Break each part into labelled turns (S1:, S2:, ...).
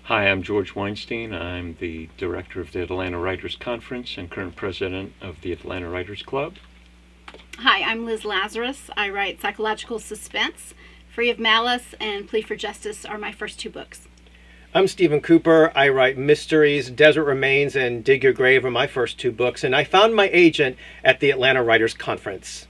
S1: Hi, I'm George Weinstein. I'm the director of the Atlanta Writers Conference and current president of the Atlanta Writers Club.
S2: Hi, I'm Liz Lazarus. I write psychological suspense. Free of Malice and Plea for Justice are my first two books.
S3: I'm Stephen Cooper. I write mysteries. Desert Remains and Dig Your Grave are my first two books, and I found my agent at the Atlanta Writers Conference.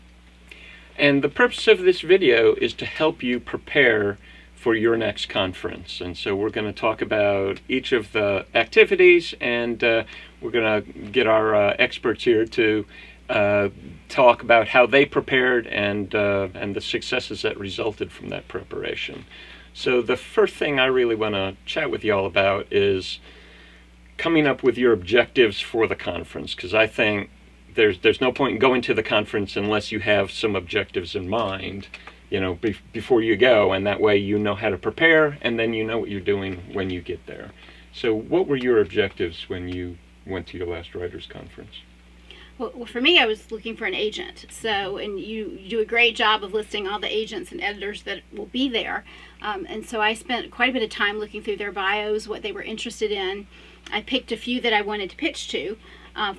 S1: And the purpose of this video is to help you prepare for your next conference. And so we're going to talk about each of the activities, and we're going to get our experts here to talk about how they prepared and the successes that resulted from that preparation. So the first thing I really want to chat with you all about is coming up with your objectives for the conference, because I think there's no point in going to the conference unless you have some objectives in mind, before you go, and that way you know how to prepare, and then you know what you're doing when you get there. So what were your objectives when you went to your last writers conference?
S2: Well, for me, I was looking for an agent. And you do a great job of listing all the agents and editors that will be there. And so I spent quite a bit of time looking through their bios, what they were interested in. I picked a few that I wanted to pitch to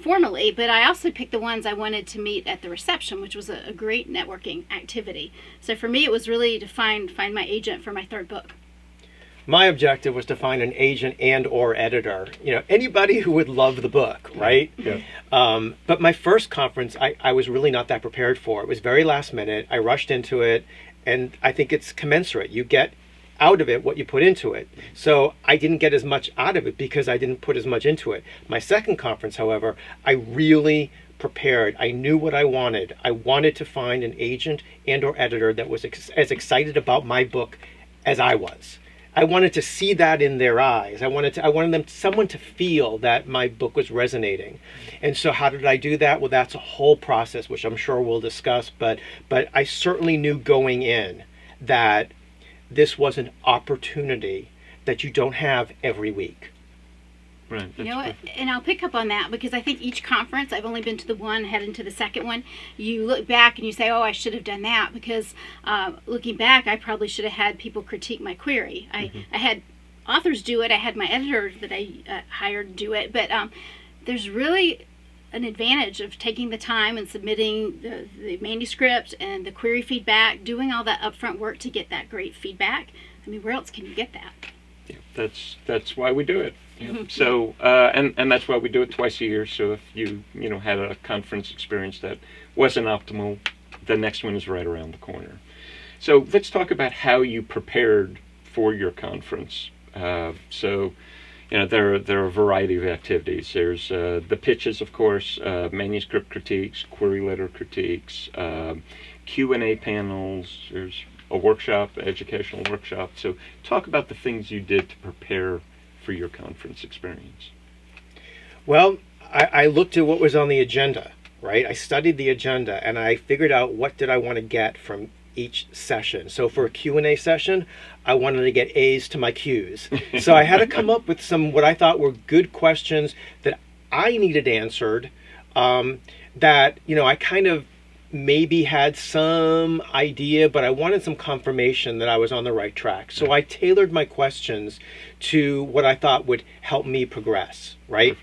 S2: formally, but I also picked the ones I wanted to meet at the reception, which was a great networking activity. So for me, it was really to find my agent for my third book.
S3: My objective was to find an agent and or editor, anybody who would love the book, right?
S1: Yeah.
S3: But my first conference, I was really not that prepared for. It was very last minute. I rushed into it, and I think it's commensurate. You get out of it what you put into it. So I didn't get as much out of it because I didn't put as much into it. My second conference, however, I really prepared. I knew what I wanted. I wanted to find an agent and or editor that was as excited about my book as I was. I wanted to see that in their eyes. I wanted someone to feel that my book was resonating. And so how did I do that? Well, that's a whole process, which I'm sure we'll discuss, but I certainly knew going in that this was an opportunity that you don't have every week.
S1: Right.
S2: You know what? And I'll pick up on that because I think each conference, I've only been to the one, heading to the second one, you look back and you say, oh, I should have done that, because looking back, I probably should have had people critique my query. I had authors do it. I had my editor that I hired do it. But there's really an advantage of taking the time and submitting the manuscript and the query feedback, doing all that upfront work to get that great feedback. I mean, where else can you get that?
S1: Yeah, that's why we do it. Yeah. So and that's why we do it twice a year. So if you had a conference experience that wasn't optimal, the next one is right around the corner. So let's talk about how you prepared for your conference. There are a variety of activities. There's the pitches, of course, manuscript critiques, query letter critiques, Q&A panels. There's a workshop, educational workshop. So talk about the things you did to prepare for your conference experience.
S3: Well, I looked at what was on the agenda, right? I studied the agenda, and I figured out what did I want to get from each session. So for a Q&A session, I wanted to get A's to my Q's. So I had to come up with some what I thought were good questions that I needed answered, that I kind of maybe had some idea, but I wanted some confirmation that I was on the right track. So I tailored my questions to what I thought would help me progress, right?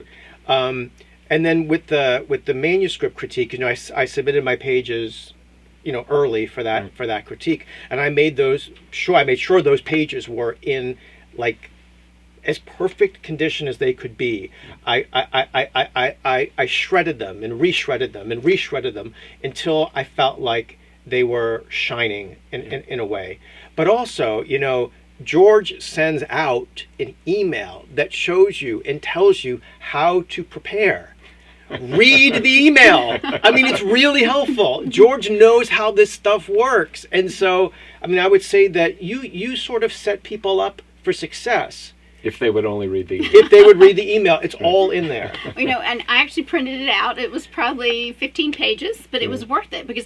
S3: And then with the manuscript critique, I submitted my pages early for that critique, and I made sure those pages were in as perfect condition as they could be. I shredded them and reshredded them and reshredded them until I felt like they were shining in a way. But also, George sends out an email that shows you and tells you how to prepare. Read the email. I mean, it's really helpful. George knows how this stuff works. And so, I would say that you sort of set people up for success.
S1: If they would only read the email.
S3: If they would read the email, it's all in there.
S2: And I actually printed it out. It was probably 15 pages, but it was worth it because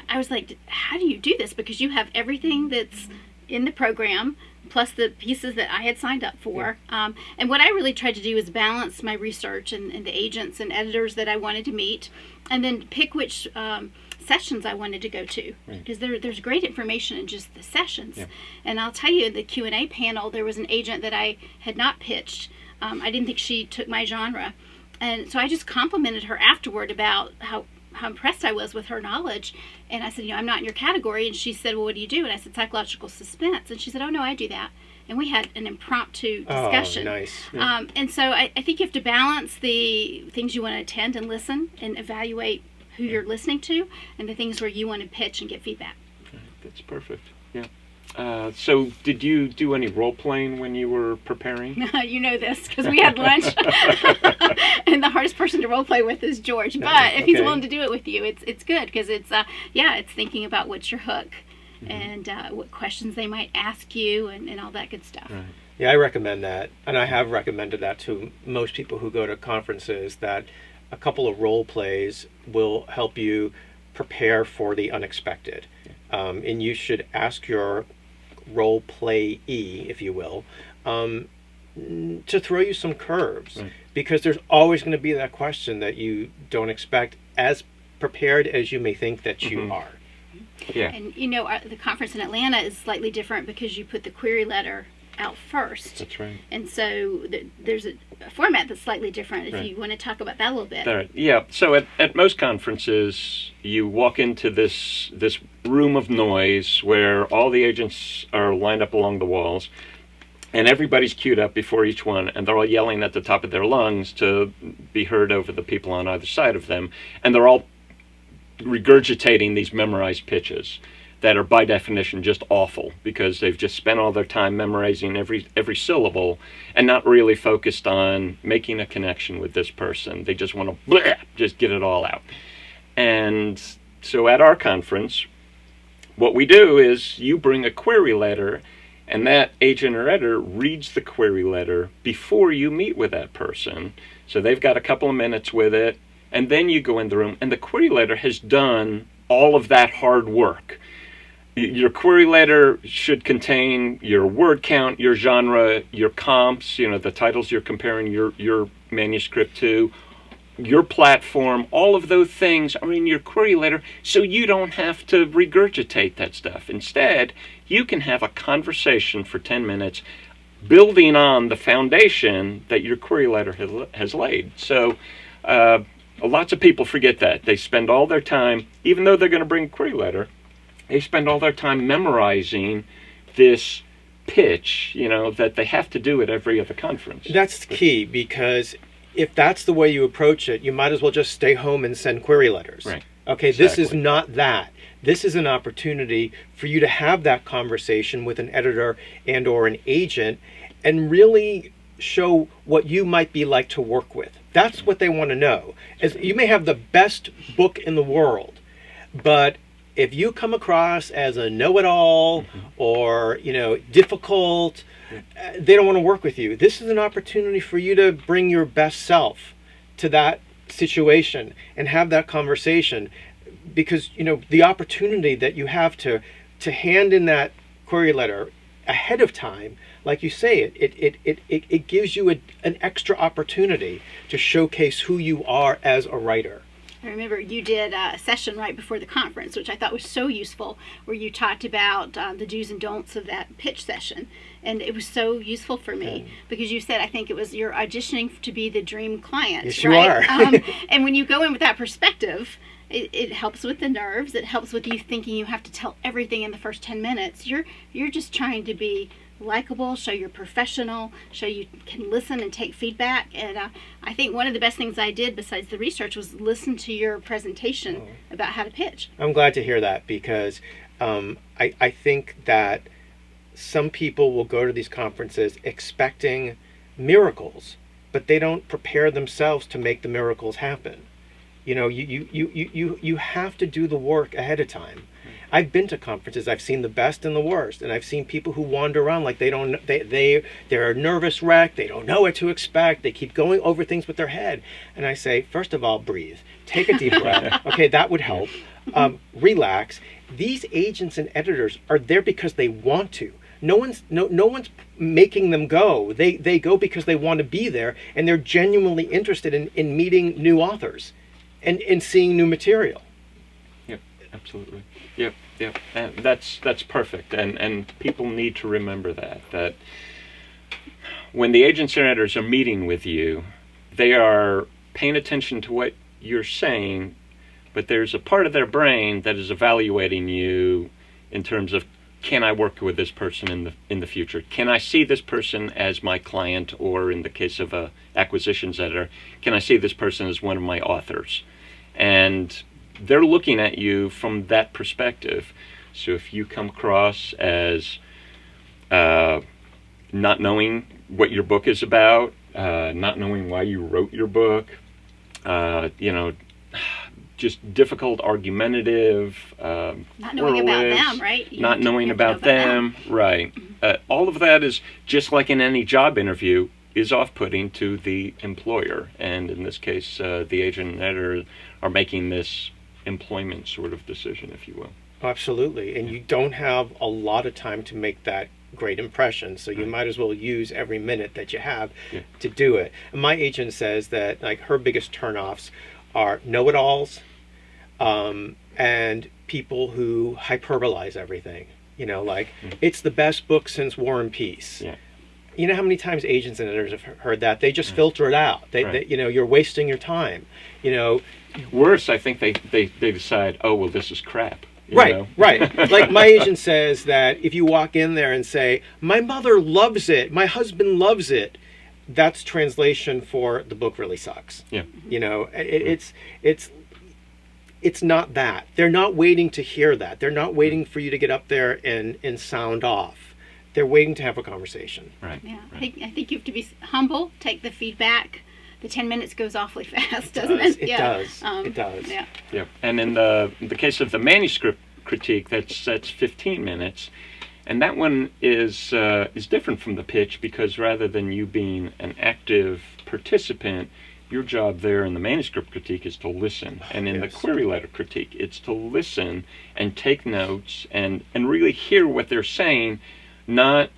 S2: I was like, how do you do this? Because you have everything that's in the program, plus the pieces that I had signed up for. Yeah. And what I really tried to do is balance my research and the agents and editors that I wanted to meet, and then pick which sessions I wanted to go to, because there's great information in just the sessions.
S1: Yeah.
S2: And I'll tell you, the Q&A panel, there was an agent that I had not pitched. I didn't think she took my genre, and so I just complimented her afterward about how impressed I was with her knowledge. And I said, I'm not in your category. And she said, well, what do you do? And I said, psychological suspense. And she said, oh no, I do that. And we had an impromptu discussion.
S3: Oh, nice. Yeah.
S2: And so I think you have to balance the things you want to attend and listen and evaluate who you're listening to, and the things where you want to pitch and get feedback.
S1: That's perfect. Yeah. So did you do any role playing when you were preparing?
S2: You know this because we had lunch, and the hardest person to role play with is George. But if he's willing to do it with you, it's good, because it's thinking about what's your hook, and what questions they might ask you, and all that good stuff.
S1: Right.
S3: Yeah, I recommend that, and I have recommended that to most people who go to conferences, that a couple of role plays will help you prepare for the unexpected. And you should ask your role playee, if you will, to throw you some curves, because there's always going to be that question that you don't expect, as prepared as you may think that you are.
S1: Yeah.
S2: And the conference in Atlanta is slightly different because you put the query letter out first.
S1: That's right.
S2: And so there's a format that's slightly different, if you want to talk about that a little bit.
S1: All right. Yeah. So at most conferences, you walk into this room of noise where all the agents are lined up along the walls, and everybody's queued up before each one, and they're all yelling at the top of their lungs to be heard over the people on either side of them, and they're all regurgitating these memorized pitches that are by definition just awful, because they've just spent all their time memorizing every syllable and not really focused on making a connection with this person. They just want to just get it all out. And so at our conference, what we do is you bring a query letter, and that agent or editor reads the query letter before you meet with that person. So they've got a couple of minutes with it, and then you go in the room, and the query letter has done all of that hard work. Your query letter should contain your word count, your genre, your comps, the titles you're comparing your manuscript to, your platform. All of those things are in your query letter, so you don't have to regurgitate that stuff. Instead, you can have a conversation for 10 minutes building on the foundation that your query letter has laid. So lots of people forget that. They spend all their time, even though they're going to bring a query letter, they spend all their time memorizing this pitch, that they have to do at every other conference.
S3: That's key, because if that's the way you approach it, you might as well just stay home and send query letters.
S1: Right.
S3: Okay,
S1: Exactly.
S3: This is not that. This is an opportunity for you to have that conversation with an editor and or an agent and really show what you might be like to work with. That's what they want to know. As you may have the best book in the world, but if you come across as a know-it-all or difficult, they don't want to work with you. This is an opportunity for you to bring your best self to that situation and have that conversation, because the opportunity that you have to hand in that query letter ahead of time, like you say, it gives you an extra opportunity to showcase who you are as a writer.
S2: I remember you did a session right before the conference, which I thought was so useful, where you talked about the do's and don'ts of that pitch session. And it was so useful for me, because you said, I think it was, you're auditioning to be the dream client.
S3: Yes,
S2: right?
S3: you are.
S2: And when you go in with that perspective, it helps with the nerves. It helps with you thinking you have to tell everything in the first 10 minutes. You're just trying to be likable, show you're professional, show you can listen and take feedback. And I think one of the best things I did besides the research was listen to your presentation about how to pitch.
S3: I'm glad to hear that, because I think that some people will go to these conferences expecting miracles, but they don't prepare themselves to make the miracles happen. You have to do the work ahead of time. I've been to conferences. I've seen the best and the worst, and I've seen people who wander around like they're a nervous wreck. They don't know what to expect. They keep going over things with their head. And I say, first of all, breathe. Take a deep breath. Okay, that would help. Relax. These agents and editors are there because they want to. No one's making them go. They go because they want to be there, and they're genuinely interested in meeting new authors and seeing new material.
S1: Yep. Absolutely. Yep. Yep. And that's perfect. And people need to remember that when the agents and editors are meeting with you, they are paying attention to what you're saying, but there's a part of their brain that is evaluating you in terms of, can I work with this person in the future? Can I see this person as my client, or in the case of a acquisitions editor, can I see this person as one of my authors? And they're looking at you from that perspective. So if you come across as not knowing what your book is about, not knowing why you wrote your book, just difficult, argumentative,
S2: not knowing about them, right?
S1: Not knowing about them, right? All of that is, just like in any job interview, is off-putting to the employer, and in this case, the agent and editor are making this employment sort of decision, if you will.
S3: Absolutely, and you don't have a lot of time to make that great impression, so you might as well use every minute that you have to do it. And my agent says that, like, her biggest turnoffs are know-it-alls, and people who hyperbolize everything. It's the best book since War and Peace. Yeah. You know how many times agents and editors have heard that? They just filter it out. They you're wasting your time.
S1: Worse, I think they decide, oh, well, this is crap.
S3: Right. Like, my agent says that if you walk in there and say, my mother loves it, my husband loves it, that's translation for the book really sucks.
S1: Yeah.
S3: It's not that. They're not waiting to hear that. They're not waiting for you to get up there and sound off. They're waiting to have a conversation.
S1: Right.
S2: Yeah.
S1: Right.
S2: I think you have to be humble, take the feedback. The 10 minutes goes awfully fast, doesn't it?
S3: It does. It does.
S2: Yeah.
S1: Yeah. And in the case of the manuscript critique, that's 15 minutes. And that one is different from the pitch, because rather than you being an active participant, your job there in the manuscript critique is to listen. And in the query letter critique, it's to listen and take notes and really hear what they're saying, not,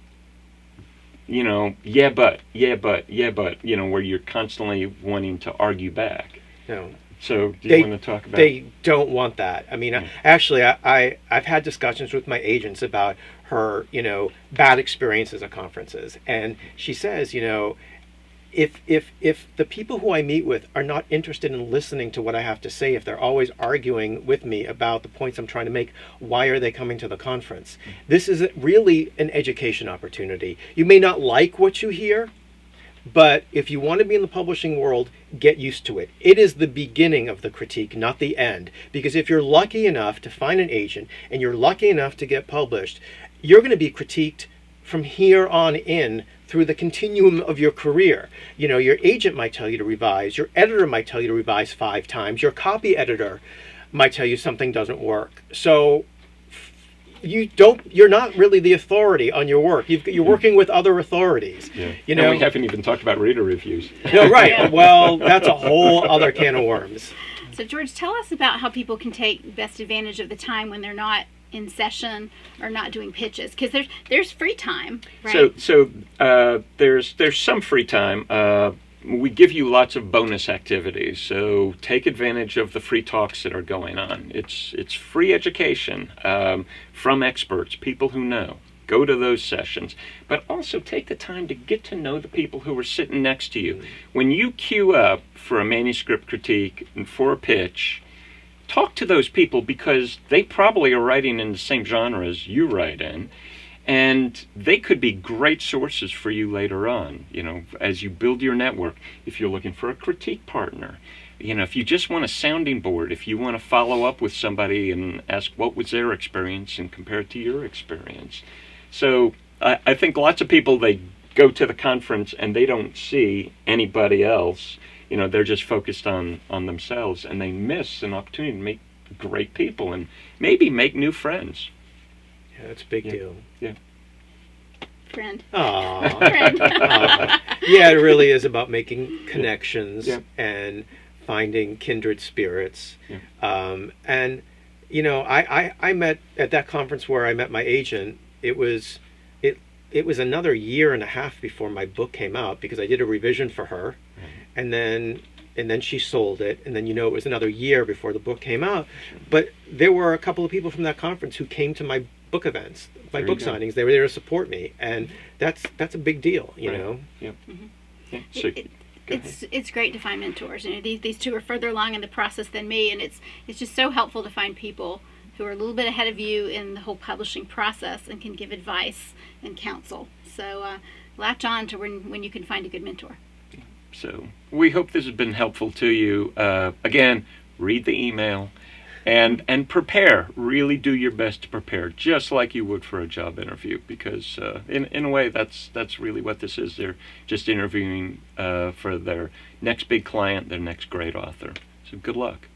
S1: yeah, but, where you're constantly wanting to argue back.
S3: No.
S1: So do you want to talk about...
S3: They don't want that. I mean, actually, I've had discussions with my agents about her, bad experiences at conferences. And she says, if the people who I meet with are not interested in listening to what I have to say, if they're always arguing with me about the points I'm trying to make, why are they coming to the conference? This is really an education opportunity. You may not like what you hear, but if you want to be in the publishing world, get used to it. It is the beginning of the critique, not the end. Because if you're lucky enough to find an agent and you're lucky enough to get published, you're going to be critiqued from here on in through the continuum of your career. Your agent might tell you to revise, your editor might tell you to revise 5 times, your copy editor might tell you something doesn't work. So you're not really the authority on your work. You're working with other authorities.
S1: Yeah. And we haven't even talked about reader reviews.
S3: No, right. Yeah. Well, that's a whole other can of worms.
S2: So, George, tell us about how people can take best advantage of the time when they're not in session or not doing pitches, because there's free time, right?
S1: So there's some free time. We give you lots of bonus activities, so take advantage of the free talks that are going on. It's free education from experts, people who know. Go to those sessions, but also take the time to get to know the people who are sitting next to you. When you queue up for a manuscript critique and for a pitch, talk to those people, because they probably are writing in the same genre as you write in, and they could be great sources for you later on, as you build your network. If you're looking for a critique partner, if you just want a sounding board, if you want to follow up with somebody and ask what was their experience and compare it to your experience. So I think lots of people, they go to the conference and they don't see anybody else. They're just focused on themselves, and they miss an opportunity to meet great people and maybe make new friends.
S3: Yeah, that's a big deal.
S1: Yeah.
S2: Friend.
S3: Aww.
S2: Friend.
S3: Yeah, it really is about making connections and finding kindred spirits.
S1: Yeah.
S3: And, I met at that conference where I met my agent. It was another year and a half before my book came out, because I did a revision for her. And then and then she sold it, and then it was another year before the book came out. But there were a couple of people from that conference who came to my book events, my book signings. They were there to support me, and that's a big deal, you know.
S1: Yep.
S2: Mm-hmm.
S1: Yeah. So,
S2: It's great to find mentors. These two are further along in the process than me, and it's just so helpful to find people who are a little bit ahead of you in the whole publishing process and can give advice and counsel. So latch on to when you can find a good mentor.
S1: So we hope this has been helpful to you. Again, read the email and prepare. Really do your best to prepare, just like you would for a job interview, because in a way that's really what this is. They're just interviewing for their next big client, their next great author. So good luck.